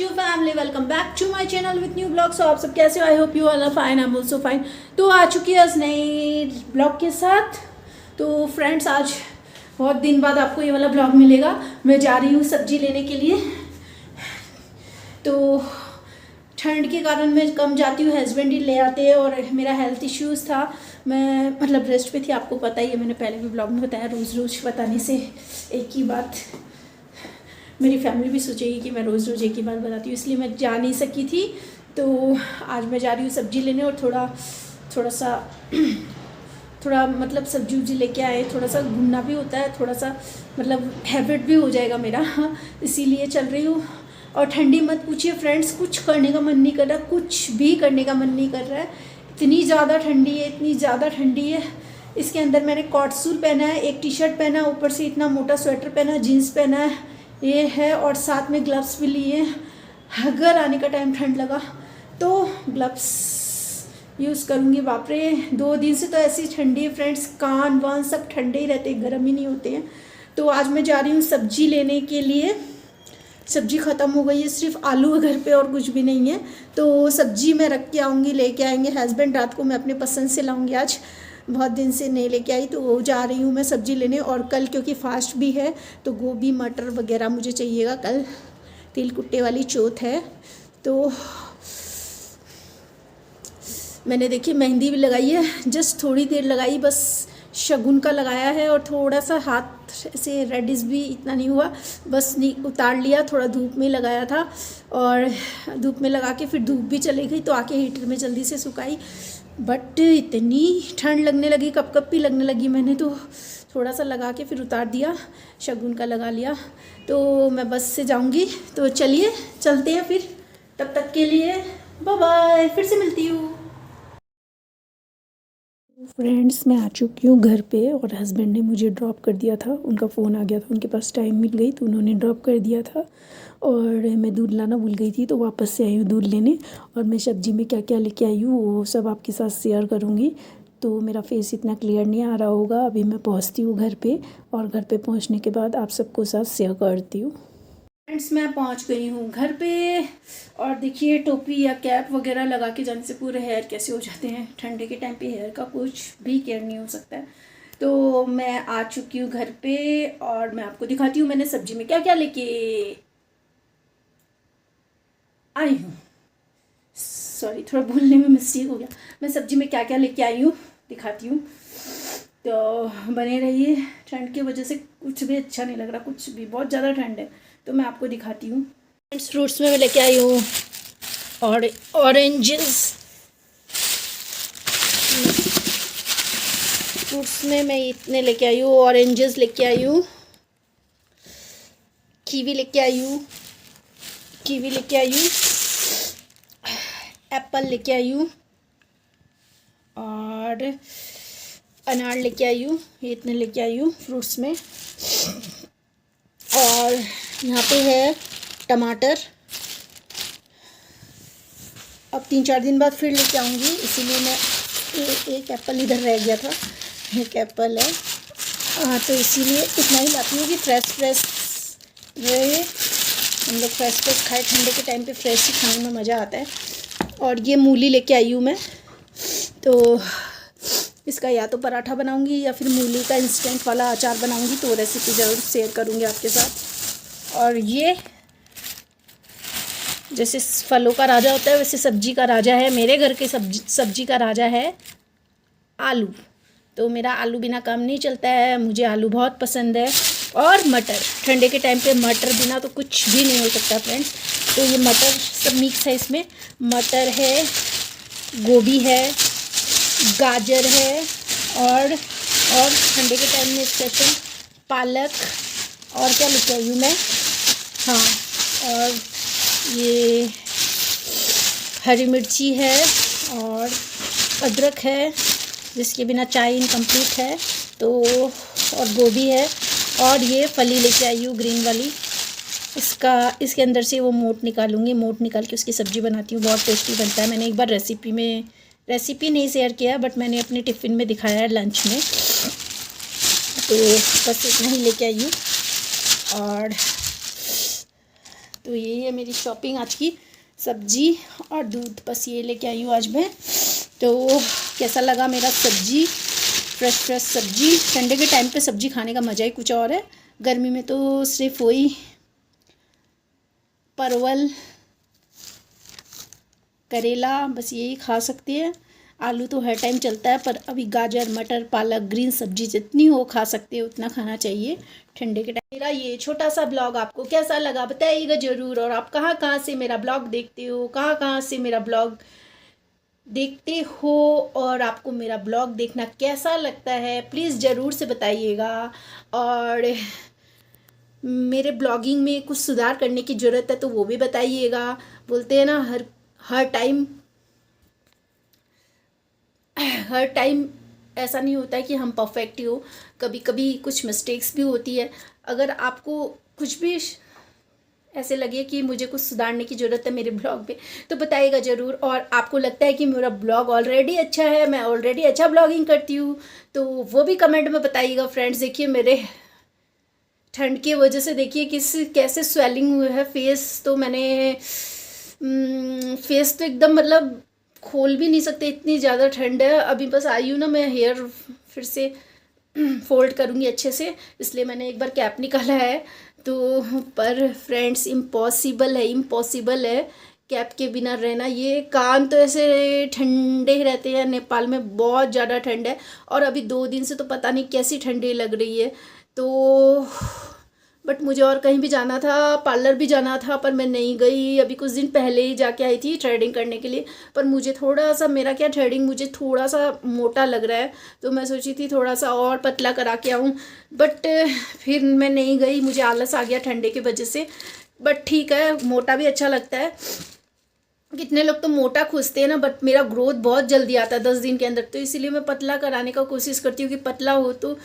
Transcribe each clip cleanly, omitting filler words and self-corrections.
YouTube family, welcome back to my channel with new blog. So आप सब कैसे हो? I hope you all are fine, I am also fine. तो आ चुकी है इस नई ब्लॉग के साथ। तो फ्रेंड्स, आज बहुत दिन बाद आपको ये वाला ब्लॉग मिलेगा। मैं जा रही हूँ सब्जी लेने के लिए। तो ठंड के कारण मैं कम जाती हूँ, हस्बैंड ही ले आते हैं। और मेरा हेल्थ इश्यूज़ था, मैं मतलब रेस्ट पे थी, आपको पता ही है, मैंने पहले भी ब्लॉग में बताया। रोज़ रोज़ बताने से एक ही बात मेरी फैमिली भी सोचेगी कि मैं रोज़ रोज़ एक ही बात बताती हूँ, इसलिए मैं जा नहीं सकी थी। तो आज मैं जा रही हूँ सब्ज़ी लेने, और थोड़ा मतलब सब्जी उब्जी लेके आए। थोड़ा सा घूमना भी होता है, थोड़ा सा मतलब हैबिट भी हो जाएगा मेरा, इसीलिए चल रही हूँ। और ठंडी मत पूछिए फ्रेंड्स, कुछ करने का मन नहीं कर रहा, कुछ भी करने का मन नहीं कर रहा है। इतनी ज़्यादा ठंडी है, इतनी ज़्यादा ठंडी है। इसके अंदर मैंने कॉट सूट पहना है, एक टी शर्ट पहना है, ऊपर से इतना मोटा स्वेटर पहना है, जीन्स पहना है, ये है, और साथ में ग्लव्स भी लिए हैं। अगर आने का टाइम ठंड लगा तो ग्लव्स यूज़ करूँगी। बाप रे, 2 दिन से तो ऐसी ठंडी है फ्रेंड्स, कान वान सब ठंडे ही रहते हैं, गर्म ही नहीं होते हैं। तो आज मैं जा रही हूँ सब्जी लेने के लिए। सब्जी ख़त्म हो गई है, सिर्फ आलू है घर पे और कुछ भी नहीं है। तो सब्जी मैं रख के आऊँगी, लेके आएंगे हस्बैंड। रात को मैं अपने पसंद से लाऊँगी, आज बहुत दिन से नहीं लेके आई, तो जा रही हूँ मैं सब्ज़ी लेने। और कल क्योंकि फास्ट भी है, तो गोभी मटर वगैरह मुझे चाहिएगा। कल तिलकुट्टे वाली चौथ है। तो मैंने देखिए मेहंदी भी लगाई है, जस्ट थोड़ी देर लगाई, बस शगुन का लगाया है। और थोड़ा सा हाथ से रेडिश भी इतना नहीं हुआ, बस उतार लिया, थोड़ा धूप में लगाया था। और धूप में लगा के फिर धूप भी चली गई, तो आके हीटर में जल्दी से सुखाई। बट इतनी ठंड लगने लगी, कप कप भी लगने लगी। मैंने तो थोड़ा सा लगा के फिर उतार दिया, शगुन का लगा लिया। तो मैं बस से जाऊंगी, तो चलिए चलते हैं फिर। तब तक के लिए बाय बाय, फिर से मिलती हूँ। फ्रेंड्स, मैं आ चुकी हूँ घर पे, और हस्बैंड ने मुझे ड्रॉप कर दिया था। उनका फ़ोन आ गया था, उनके पास टाइम मिल गई, तो उन्होंने ड्रॉप कर दिया था। और मैं दूध लाना भूल गई थी, तो वापस से आई हूँ दूध लेने। और मैं सब्ज़ी में क्या क्या लेके आई हूँ वो सब आपके साथ शेयर करूँगी। तो मेरा फेस इतना क्लियर नहीं आ रहा होगा, अभी मैं पहुँचती हूँ घर पे, और घर पे पहुँचने के बाद आप सबको साथ शेयर करती हूँ। फ्रेंड्स, मैं पहुंच गई हूँ घर पे। और देखिए, टोपी या कैप वगैरह लगा के जाने से पूरे हेयर कैसे हो जाते हैं। ठंडे के टाइम पे हेयर का कुछ भी केयर नहीं हो सकता है। तो मैं आ चुकी हूँ घर पे, और मैं आपको दिखाती हूँ मैंने सब्जी में क्या क्या लेके आई हूँ। सॉरी, थोड़ा भूलने में मिस्टेक हो गया। मैं सब्जी में क्या क्या लेके आई हूँ दिखाती हूँ, तो बने रहिए। ठंड की वजह से कुछ भी अच्छा नहीं लग रहा, कुछ भी, बहुत ज़्यादा ठंड है। तो मैं आपको दिखाती हूँ। फ्रूट्स में मैं लेके आई हूँ और ऑरेंजेस। फ्रूट्स में मैं इतने लेके आई हूँ, ऑरेंजेस लेके आई हूँ, कीवी लेके आई हूँ, एप्पल लेके आई हूँ, और अनार लेके आई हूँ। ये इतने लेके आई हूँ फ्रूट्स में। और यहाँ पे है टमाटर, अब 3-4 दिन बाद फिर लेके आऊँगी, इसीलिए मैं एक एप्पल इधर रह गया था, एक एप्पल है। हाँ, तो इसीलिए इतना ही लाती हूँ कि फ्रेश रहे। हम लोग फ्रेश खाए, ठंडे के टाइम पे फ्रेश ही खाने में मज़ा आता है। और ये मूली लेके आई हूँ मैं, तो इसका या तो पराठा बनाऊंगी या फिर मूली का इंस्टेंट वाला अचार बनाऊंगी, तो रेसिपी ज़रूर शेयर करूंगी आपके साथ। और ये जैसे फलों का राजा होता है, वैसे सब्जी का राजा है मेरे घर के। सब्जी का राजा है आलू। तो मेरा आलू बिना काम नहीं चलता है, मुझे आलू बहुत पसंद है। और मटर, ठंडे के टाइम पे मटर बिना तो कुछ भी नहीं हो सकता फ्रेंड्स। तो ये मटर सब मिक्स है, इसमें मटर है, गोभी है, गाजर है, और ठंडे के टाइम में स्पेशल पालक। और क्या लेके आई हूँ मैं, हाँ, और ये हरी मिर्ची है, और अदरक है, जिसके बिना चाय इनकम्प्लीट है। तो और गोभी है, और ये फली लेके आई हूँ ग्रीन वाली। इसके अंदर से वो मोट निकालूंगी, मोट निकाल के उसकी सब्ज़ी बनाती हूँ, बहुत टेस्टी बनता है। मैंने एक बार रेसिपी नहीं शेयर किया, बट मैंने अपने टिफ़िन में दिखाया है लंच में। तो बस इतना ही लेके आई हूँ। और तो यही है मेरी शॉपिंग आज की, सब्जी और दूध, बस ये लेके आई हूँ आज मैं। तो कैसा लगा मेरा सब्जी, फ्रेश फ्रेश सब्जी। ठंडे के टाइम पे सब्जी खाने का मज़ा ही कुछ और है। गर्मी में तो सिर्फ वही परवल, करेला, बस यही खा सकते हैं। आलू तो हर टाइम चलता है, पर अभी गाजर, मटर, पालक, ग्रीन सब्जी जितनी हो खा सकते हो उतना खाना चाहिए ठंडे के टाइम। मेरा ये छोटा सा ब्लॉग आपको कैसा लगा बताइएगा ज़रूर। और आप कहाँ कहाँ से मेरा ब्लॉग देखते हो, कहाँ कहाँ से मेरा ब्लॉग देखते हो, और आपको मेरा ब्लॉग देखना कैसा लगता है प्लीज़ ज़रूर से बताइएगा। और मेरे ब्लॉगिंग में कुछ सुधार करने की ज़रूरत है तो वो भी बताइएगा। बोलते हैं ना हर टाइम ऐसा नहीं होता है कि हम परफेक्ट ही हो, कभी कभी कुछ मिस्टेक्स भी होती है। अगर आपको कुछ भी ऐसे लगे कि मुझे कुछ सुधारने की ज़रूरत है मेरे ब्लॉग पे तो बताइएगा ज़रूर। और आपको लगता है कि मेरा ब्लॉग ऑलरेडी अच्छा है, मैं ऑलरेडी अच्छा ब्लॉगिंग करती हूँ, तो वो भी कमेंट में बताइएगा फ्रेंड्स। देखिए मेरे ठंड की वजह से देखिए कैसे स्वेलिंग हुआ है फेस। तो मैंने फेस तो एकदम मतलब खोल भी नहीं सकते, इतनी ज़्यादा ठंड है। अभी बस आई हूँ ना, मैं हेयर फिर से फोल्ड करूँगी अच्छे से, इसलिए मैंने एक बार कैप निकाला है। तो पर फ्रेंड्स इम्पॉसिबल है कैप के बिना रहना। ये कान तो ऐसे ठंडे रहते हैं, नेपाल में बहुत ज़्यादा ठंड है। और अभी 2 दिन से तो पता नहीं कैसी ठंडी लग रही है। तो बट मुझे और कहीं भी जाना था, पार्लर भी जाना था, पर मैं नहीं गई। अभी कुछ दिन पहले ही जाके आई थी थ्रेडिंग करने के लिए, पर मुझे थोड़ा सा, मेरा क्या थ्रेडिंग मुझे थोड़ा सा मोटा लग रहा है, तो मैं सोची थी थोड़ा सा और पतला करा के आऊँ, बट फिर मैं नहीं गई, मुझे आलस आ गया ठंडे की वजह से। बट ठीक है, मोटा भी अच्छा लगता है। कितने लोग तो मोटा खोजते हैं ना, बट मेरा ग्रोथ बहुत जल्दी आता है 10 दिन के अंदर, तो इसीलिए मैं पतला कराने का कोशिश करती हूँ कि पतला हो तो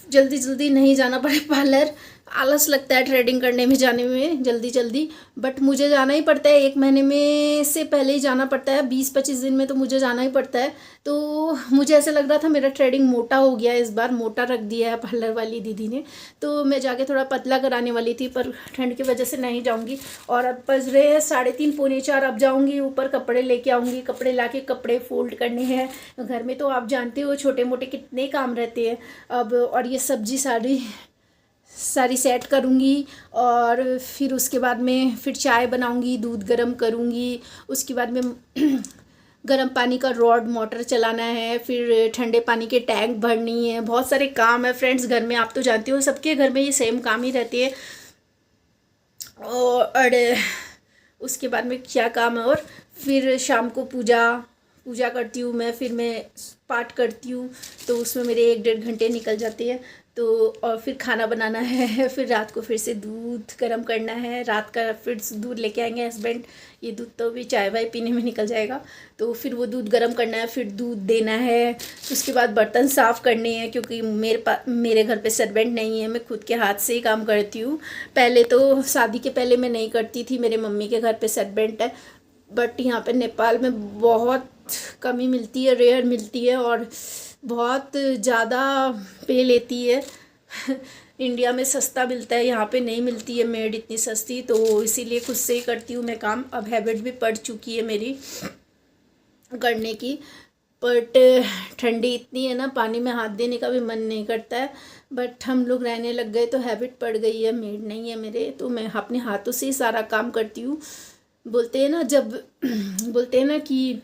जल्दी जल्दी नहीं जाना पड़े पार्लर। आलस लगता है थ्रेडिंग करने में जाने में जल्दी, बट मुझे जाना ही पड़ता है। 1 महीने में से पहले ही जाना पड़ता है, 20-25 दिन में तो मुझे जाना ही पड़ता है। तो मुझे ऐसा लग रहा था मेरा थ्रेडिंग मोटा हो गया, इस बार मोटा रख दिया है पार्लर वाली दीदी ने, तो मैं जाके थोड़ा पतला कराने वाली थी, पर ठंड की वजह से नहीं जाऊँगी। और अब बज रहे हैं 3:30 पौने 4, अब जाऊँगी ऊपर, कपड़े लेके आऊँगी, कपड़े ला के कपड़े फोल्ड करने हैं। घर में तो आप जानते हो छोटे मोटे कितने काम रहते हैं अब। और ये सब्जी सारी सेट करूँगी, और फिर उसके बाद में फिर चाय बनाऊँगी, दूध गर्म करूँगी, उसके बाद में गर्म पानी का रॉड मोटर चलाना है, फिर ठंडे पानी के टैंक भरनी है। बहुत सारे काम है फ्रेंड्स घर में, आप तो जानते हो सबके घर में ये सेम काम ही रहती है। और उसके बाद में क्या काम है, और फिर शाम को पूजा करती हूँ मैं, फिर मैं पाठ करती हूँ, तो उसमें मेरे 1-1.5 घंटे निकल जाते हैं। तो और फिर खाना बनाना है, फिर रात को फिर से दूध गर्म करना है, रात का फिर दूध लेके आएंगे हस्बैंड, ये दूध तो भी चाय वाय पीने में निकल जाएगा, तो फिर वो दूध गर्म करना है, फिर दूध देना है। उसके बाद बर्तन साफ़ करने हैं, क्योंकि मेरे घर पे सर्वेंट नहीं है, मैं खुद के हाथ से ही काम करती हूँ। पहले तो शादी के पहले मैं नहीं करती थी, मेरे मम्मी के घर पे सर्वेंट है, बट यहाँ पे नेपाल में बहुत कमी मिलती है, रेयर मिलती है, और बहुत ज़्यादा पे लेती है। इंडिया में सस्ता मिलता है, यहाँ पे नहीं मिलती है मेड इतनी सस्ती, तो इसीलिए खुद से ही करती हूँ मैं काम। अब हैबिट भी पड़ चुकी है मेरी करने की, बट ठंडी इतनी है ना, पानी में हाथ देने का भी मन नहीं करता है। बट हम लोग रहने लग गए तो हैबिट पड़ गई है, मेड नहीं है मेरे, तो मैं अपने हाथों से ही सारा काम करती हूँ। बोलते हैं ना कि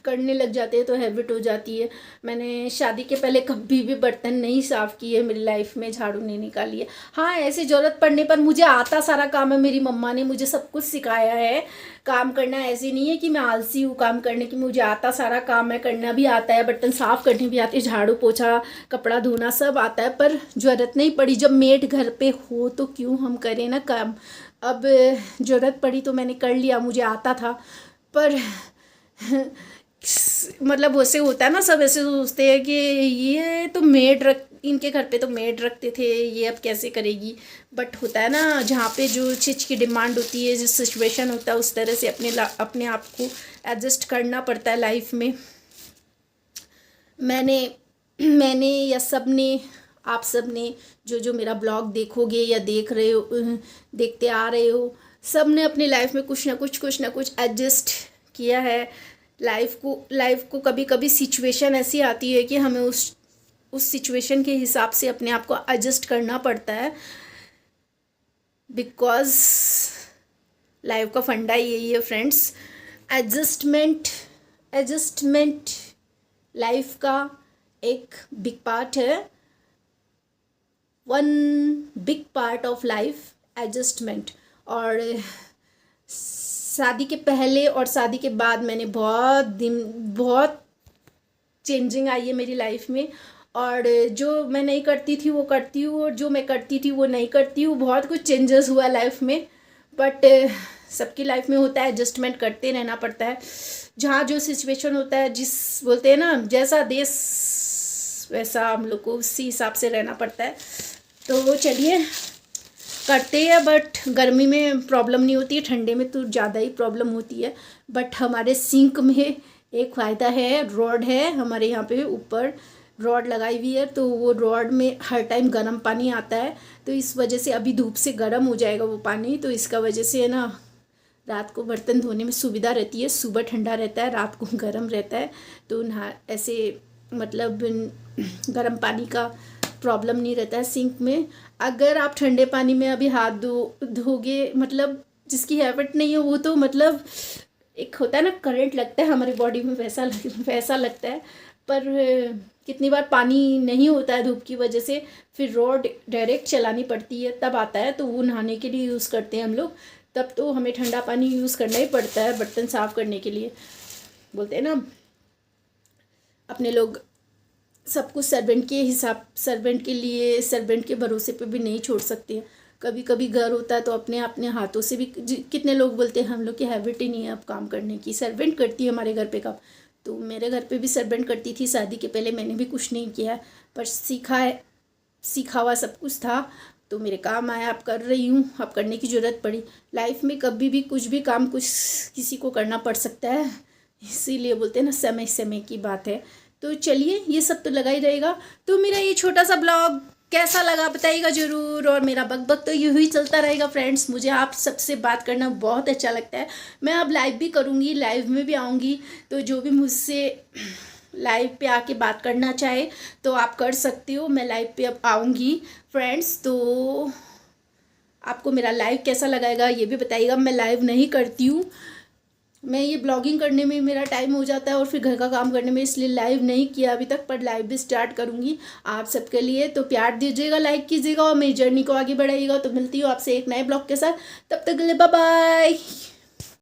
करने लग जाते हैं तो हैबिट हो जाती है। मैंने शादी के पहले कभी भी बर्तन नहीं साफ़ किए मेरी लाइफ में, झाड़ू नहीं निकाली है। हाँ, ऐसी ज़रूरत पड़ने पर मुझे आता सारा काम है, मेरी मम्मा ने मुझे सब कुछ सिखाया है काम करना। ऐसी नहीं है कि मैं आलसी हूँ काम करने की, मुझे आता सारा काम है, करना भी आता है, बर्तन साफ़ करने भी आती है, झाड़ू पोछा कपड़ा धोना सब आता है, पर ज़रूरत नहीं पड़ी। जब मेड घर पे हो तो क्यों हम करें ना काम। अब ज़रूरत पड़ी तो मैंने कर लिया, मुझे आता था, पर मतलब वैसे होता है ना, सब ऐसे सोचते हैं कि ये तो इनके घर पे तो मेड रखते थे, ये अब कैसे करेगी। बट होता है ना, जहाँ पे जो चीज़ की डिमांड होती है, जिस सिचुएशन होता है, उस तरह से अपने आप को एडजस्ट करना पड़ता है लाइफ में। मैंने या सब ने, आप सब ने जो जो मेरा ब्लॉग देखोगे या देखते आ रहे हो, सब ने अपनी लाइफ में कुछ ना कुछ एडजस्ट किया है। लाइफ को कभी कभी सिचुएशन ऐसी आती है कि हमें उस सिचुएशन के हिसाब से अपने आप को एडजस्ट करना पड़ता है, बिकॉज लाइफ का फंडा यही है फ्रेंड्स। एडजस्टमेंट लाइफ का एक बिग पार्ट है। One big part of life adjustment. और शादी के पहले और शादी के बाद मैंने बहुत चेंजिंग आई है मेरी लाइफ में। और जो मैं नहीं करती थी वो करती हूँ, और जो मैं करती थी वो नहीं करती हूँ। बहुत कुछ चेंजेस हुआ लाइफ में, बट सबकी लाइफ में होता है, एडजस्टमेंट करते रहना पड़ता है। जहाँ जो सिचुएशन होता है, बोलते हैं ना, जैसा देश वैसा हम लोग को उसी हिसाब से रहना पड़ता है। तो चलिए करते हैं। बट गर्मी में प्रॉब्लम नहीं होती है, ठंडे में तो ज़्यादा ही प्रॉब्लम होती है। बट हमारे सिंक में एक फ़ायदा है, रॉड है हमारे यहाँ पे ऊपर रॉड लगाई हुई है, तो वो रॉड में हर टाइम गर्म पानी आता है। तो इस वजह से अभी धूप से गर्म हो जाएगा वो पानी, तो इसका वजह से है ना, रात को बर्तन धोने में सुविधा रहती है। सुबह ठंडा रहता है, रात को गर्म रहता है। तो ऐसे मतलब गर्म पानी का प्रॉब्लम नहीं रहता है सिंक में। अगर आप ठंडे पानी में अभी हाथ धोगे, मतलब जिसकी हैबिट नहीं है वो तो मतलब एक होता है ना, करंट लगता है हमारी बॉडी में, वैसा लगता है। पर कितनी बार पानी नहीं होता है धूप की वजह से, फिर रॉड डायरेक्ट चलानी पड़ती है, तब आता है। तो वो नहाने के लिए यूज़ करते हैं हम लोग, तब तो हमें ठंडा पानी यूज़ करना ही पड़ता है बर्तन साफ़ करने के लिए। बोलते हैं ना, अपने लोग सब कुछ सर्वेंट के भरोसे पे भी नहीं छोड़ सकते हैं। कभी कभी घर होता है तो अपने हाथों से भी, कितने लोग बोलते हैं हम लोग की हैबिट ही नहीं है अब काम करने की, सर्वेंट करती है हमारे घर पे काम। तो मेरे घर पे भी सर्वेंट करती थी शादी के पहले, मैंने भी कुछ नहीं किया, पर सीखा हुआ सब कुछ था, तो मेरे काम आया, अब कर रही हूँ। अब करने की ज़रूरत पड़ी। लाइफ में कभी भी कुछ भी काम किसी को करना पड़ सकता है, इसीलिए बोलते हैं ना, समय समय की बात है। तो चलिए, ये सब तो लगा ही रहेगा। तो मेरा ये छोटा सा ब्लॉग कैसा लगा बताइएगा ज़रूर। और मेरा बकबक तो यूँ ही चलता रहेगा फ्रेंड्स। मुझे आप सबसे बात करना बहुत अच्छा लगता है। मैं अब लाइव भी करूँगी, लाइव में भी आऊँगी। तो जो भी मुझसे लाइव पे आके बात करना चाहे तो आप कर सकते हो। मैं लाइव पे अब आऊँगी फ्रेंड्स। तो आपको मेरा लाइव कैसा लगाएगा ये भी बताइएगा। मैं लाइव नहीं करती हूँ, मैं ये ब्लॉगिंग करने में मेरा टाइम हो जाता है और फिर घर का काम करने में, इसलिए लाइव नहीं किया अभी तक, पर लाइव भी स्टार्ट करूँगी आप सबके लिए। तो प्यार दीजिएगा, लाइक कीजिएगा और मेरी जर्नी को आगे बढ़ाइएगा। तो मिलती हूँ आपसे एक नए ब्लॉग के साथ, तब तक के लिए बाय बाय।